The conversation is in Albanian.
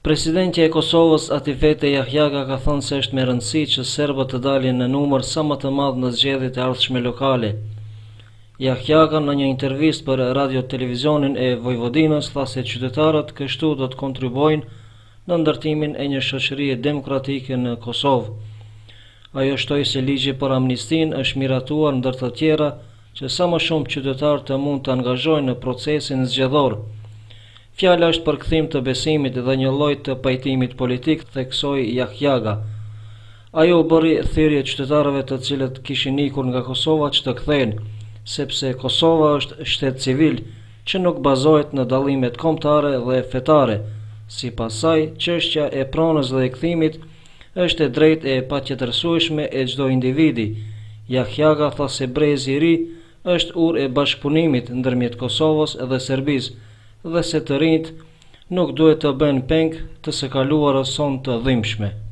Presidenti e Kosovës Atifete Jahjaga ka thënë se është me rëndësi që serbët të dalin në numër sa më të madh në zgjedhjet e ardhshme lokale. Jahjaga në një intervistë për radio-televizionin e Vojvodinës tha se qytetarët kështu do të kontribuojnë në ndërtimin e një shoqërie demokratike në Kosovë. Ajo shtoi se ligji për amnistin është miratuar ndër të tjera që sa më shumë qytetarë të mund të angazhohen në procesin zgjedhor. Fjala është për kthim të besimit dhe një lloj të pajtimit politik, theksoi Jahjaga. Ajo u bëri thirrje qytetarëve të cilët kishin ikur nga Kosova që të kthehen, sepse Kosova është shtet civil që nuk bazohet në dallimet kombëtare dhe fetare. Sipas saj, çështja e pronës dhe e kthimit është e drejtë e patjetërsueshme e çdo individi. Jahjaga tha se brezi i ri është urë e bashkëpunimit ndërmjet Kosovës dhe Serbisë dhe se të rinjt nuk duhet të bëhen peng të së kaluarës son të dhimbshme.